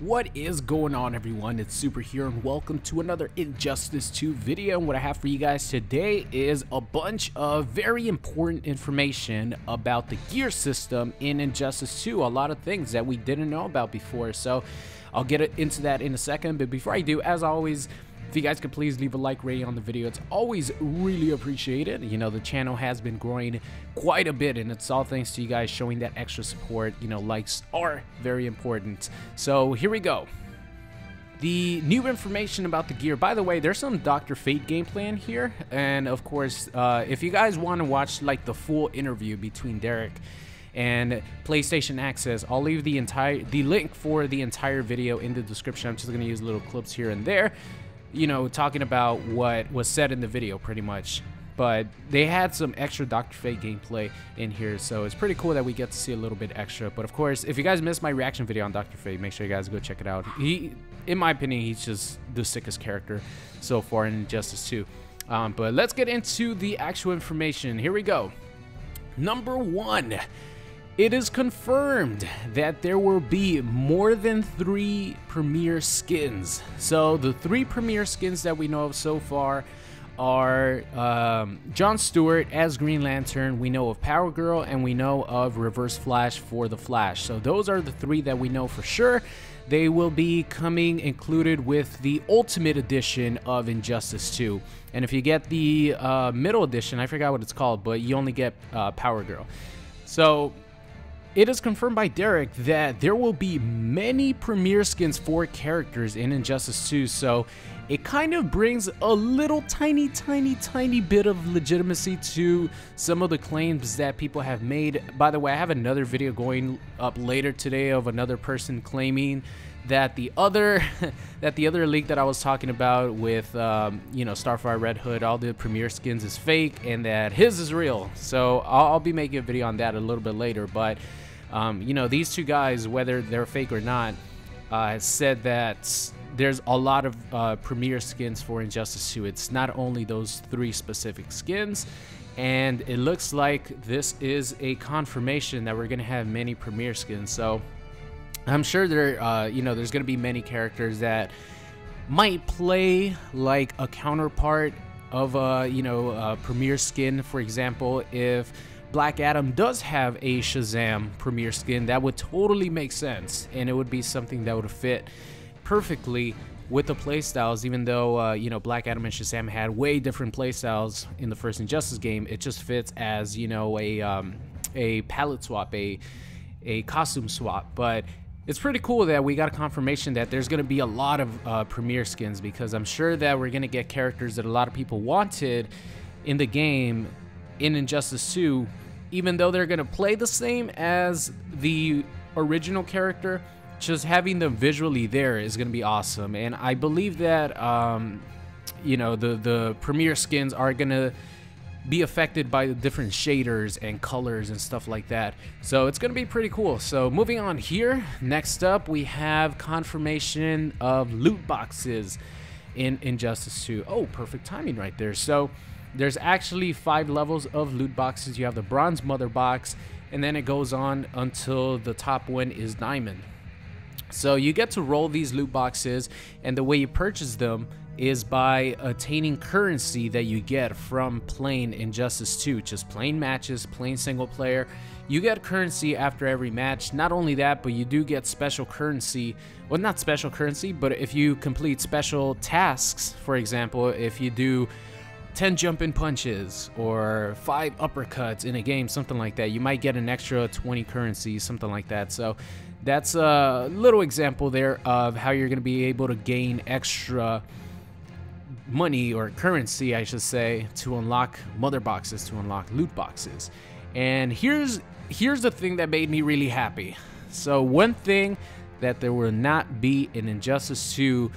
What is going on, everyone? It's Super here and welcome to another Injustice 2 video. And what I have for you guys today is a bunch of very important information about the gear system in Injustice 2. A lot of things that we didn't know about before, so I'll get into that in a second. But before I do, as always, if you guys could please leave a like rating on the video, it's always really appreciated. You know, the channel has been growing quite a bit, and it's all thanks to you guys showing that extra support. You know, likes are very important. So here we go. The new information about the gear. By the way, there's some Dr. Fate gameplay in here, and of course, if you guys want to watch like the full interview between Derek and PlayStation Access, I'll leave the link for the entire video in the description. I'm just gonna use little clips here and there, you know, talking about what was said in the video pretty much. But they had some extra Dr. Fate gameplay in here, so it's pretty cool that we get to see a little bit extra. But of course, if you guys missed my reaction video on Dr. Fate, make sure you guys go check it out. In my opinion, he's just the sickest character so far in Injustice 2. But let's get into the actual information. Here we go. Number 1. It is confirmed that there will be more than 3 premiere skins. So the 3 premiere skins that we know of so far are John Stewart as Green Lantern, we know of Power Girl, and we know of Reverse Flash for the Flash. So those are the 3 that we know for sure. They will be coming included with the Ultimate Edition of Injustice 2. And if you get the middle edition, I forgot what it's called, but you only get Power Girl. So it is confirmed by Derek that there will be many premiere skins for characters in Injustice 2, so it kind of brings a little tiny bit of legitimacy to some of the claims that people have made. By the way, I have another video going up later today of another person claiming that the other leak that I was talking about with you know, Starfire Red Hood, all the premiere skins is fake and that his is real. So I'll be making a video on that a little bit later, but you know, these 2 guys, whether they're fake or not, said that there's a lot of premiere skins for Injustice 2. It's not only those 3 specific skins, and it looks like this is a confirmation that we're gonna have many premiere skins. So I'm sure there, you know, there's gonna be many characters that might play like a counterpart of a, you know, a premiere skin. For example, if Black Adam does have a Shazam premiere skin, that would totally make sense, and it would be something that would fit perfectly with the playstyles. Even though you know, Black Adam and Shazam had way different playstyles in the first Injustice game, it just fits as, you know, a palette swap, a costume swap. But it's pretty cool that we got a confirmation that there's going to be a lot of premiere skins, because I'm sure that we're going to get characters that a lot of people wanted in the game in Injustice 2, even though they're going to play the same as the original character. Just having them visually there is going to be awesome. And I believe that you know, the premiere skins are going to be affected by the different shaders and colors and stuff like that, so it's going to be pretty cool. So moving on here, next up we have confirmation of loot boxes in Injustice 2. Oh, perfect timing right there. So there's actually 5 levels of loot boxes. You have the Bronze Mother Box, and then it goes on until the top one is Diamond. So you get to roll these loot boxes, and the way you purchase them is by attaining currency that you get from playing Injustice 2. Just plain matches, plain single player. You get currency after every match. Not only that, but you do get special currency. Well, not special currency, but if you complete special tasks, for example, if you do 10 jumping punches or 5 uppercuts in a game, something like that, you might get an extra 20 currency, something like that. So that's a little example there of how you're going to be able to gain extra money, or currency I should say, to unlock mother boxes, to unlock loot boxes. And here's the thing that made me really happy. So one thing that there will not be in Injustice 2,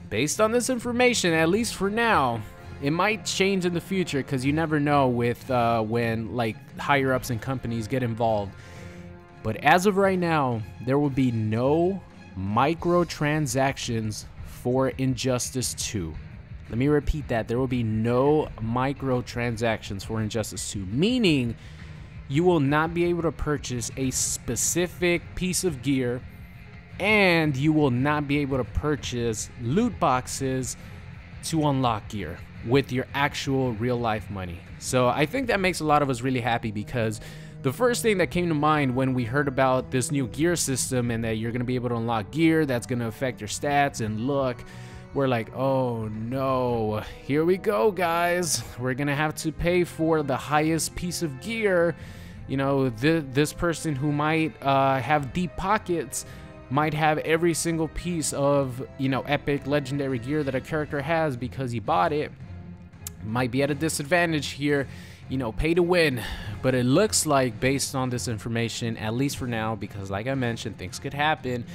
based on this information, at least for now. It might change in the future, because you never know with when like higher ups and companies get involved. But as of right now, there will be no microtransactions for Injustice 2. Let me repeat that. There will be no microtransactions for Injustice 2, meaning you will not be able to purchase a specific piece of gear and you will not be able to purchase loot boxes to unlock gear with your actual real life money. So I think that makes a lot of us really happy, because the first thing that came to mind when we heard about this new gear system and that you're going to be able to unlock gear that's going to affect your stats and look, we're like, oh no, here we go, guys. We're going to have to pay for the highest piece of gear. You know, this person who might have deep pockets might have every single piece of, you know, epic legendary gear that a character has because he bought it. Might be at a disadvantage here, you know, pay to win. But it looks like, based on this information, at least for now, because like I mentioned, things could happen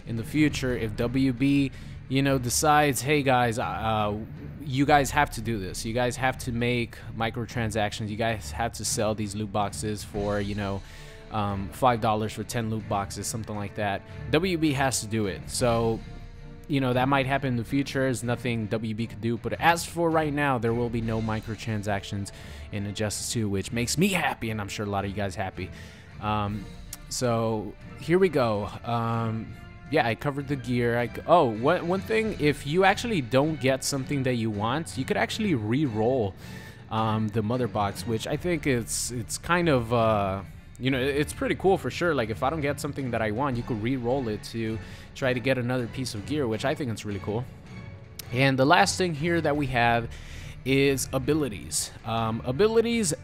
in the future if WB, you know, decides, hey guys, you guys have to do this. You guys have to make microtransactions. You guys have to sell these loot boxes for, you know, $5 for 10 loot boxes, something like that. WB has to do it. So, you know, that might happen in the future. There's nothing WB could do. But as for right now, there will be no microtransactions in Injustice 2, which makes me happy, and I'm sure a lot of you guys happy. So here we go. Yeah, I covered the gear. One thing, if you actually don't get something that you want, you could actually re-roll the mother box, which I think it's kind of you know, it's pretty cool for sure. Like, if I don't get something that I want, you could re-roll it to try to get another piece of gear, which I think is really cool. And the last thing here that we have is abilities. Abilities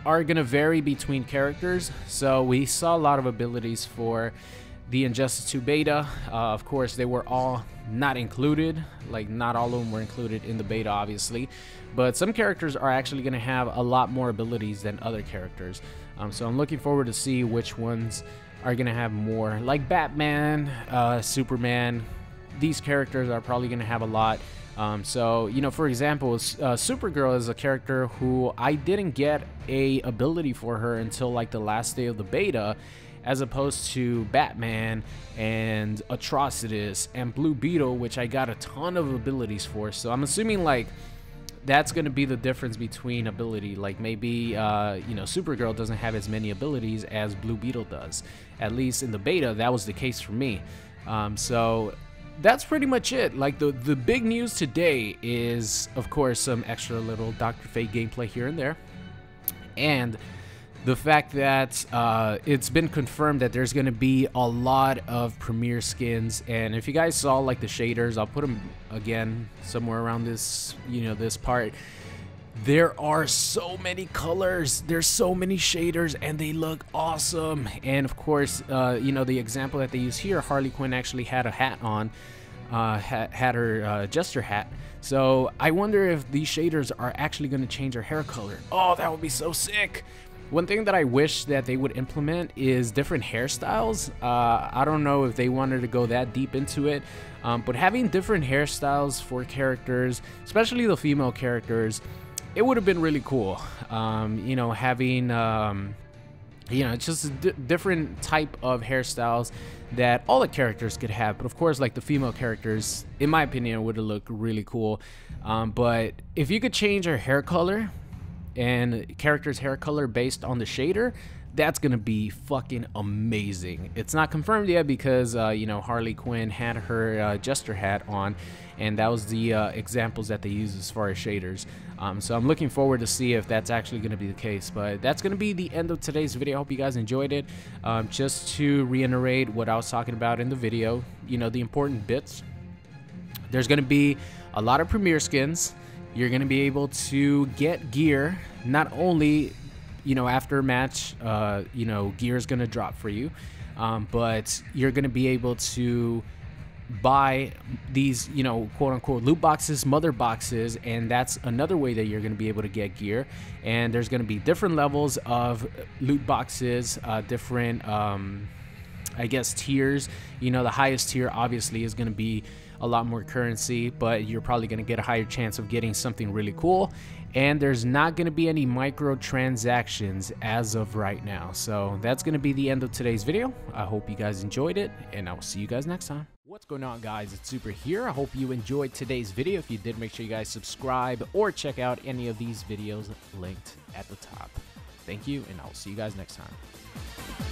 are going to vary between characters. So we saw a lot of abilities for the Injustice 2 beta. Of course, they were all not included. Like, not all of them were included in the beta, obviously. But some characters are actually going to have a lot more abilities than other characters. So I'm looking forward to see which ones are going to have more. Like Batman, Superman, these characters are probably going to have a lot. So, you know, for example, Supergirl is a character who I didn't get a ability for her until like the last day of the beta, as opposed to Batman and Atrocitus and Blue Beetle, which I got a ton of abilities for. So I'm assuming like that's going to be the difference between ability. Like maybe, you know, Supergirl doesn't have as many abilities as Blue Beetle does. At least in the beta, that was the case for me. So that's pretty much it. Like the big news today is, of course, some extra little Dr. Fate gameplay here and there. And the fact that it's been confirmed that there's going to be a lot of premiere skins. And if you guys saw like the shaders, I'll put them again somewhere around this, you know, this part. There are so many colors, there's so many shaders, and they look awesome. And of course, you know, the example that they use here, Harley Quinn actually had a hat on, had her jester hat. So I wonder if these shaders are actually going to change her hair color. Oh, that would be so sick. One thing that I wish that they would implement is different hairstyles. I don't know if they wanted to go that deep into it, but having different hairstyles for characters, especially the female characters, it would have been really cool. You know, having, you know, just a different type of hairstyles that all the characters could have. But of course, like the female characters, in my opinion, would have looked really cool. But if you could change her hair color and character's hair color based on the shader, that's gonna be fucking amazing. It's not confirmed yet because you know, Harley Quinn had her jester hat on, and that was the examples that they used as far as shaders. So I'm looking forward to see if that's actually going to be the case. But that's going to be the end of today's video. I hope you guys enjoyed it. Just to reiterate what I was talking about in the video, you know, the important bits. There's going to be a lot of premiere skins. You're going to be able to get gear, not only, you know, after a match, you know, gear is going to drop for you, but you're going to be able to buy these, you know, quote unquote loot boxes, mother boxes, and that's another way that you're going to be able to get gear. And there's going to be different levels of loot boxes, different, I guess, tiers. You know, the highest tier obviously is going to be a lot more currency, but you're probably going to get a higher chance of getting something really cool. And there's not going to be any microtransactions as of right now. So that's going to be the end of today's video. I hope you guys enjoyed it, and I will see you guys next time. What's going on, guys? It's Super here. I hope you enjoyed today's video. If you did, make sure you guys subscribe or check out any of these videos linked at the top. Thank you, and I'll see you guys next time.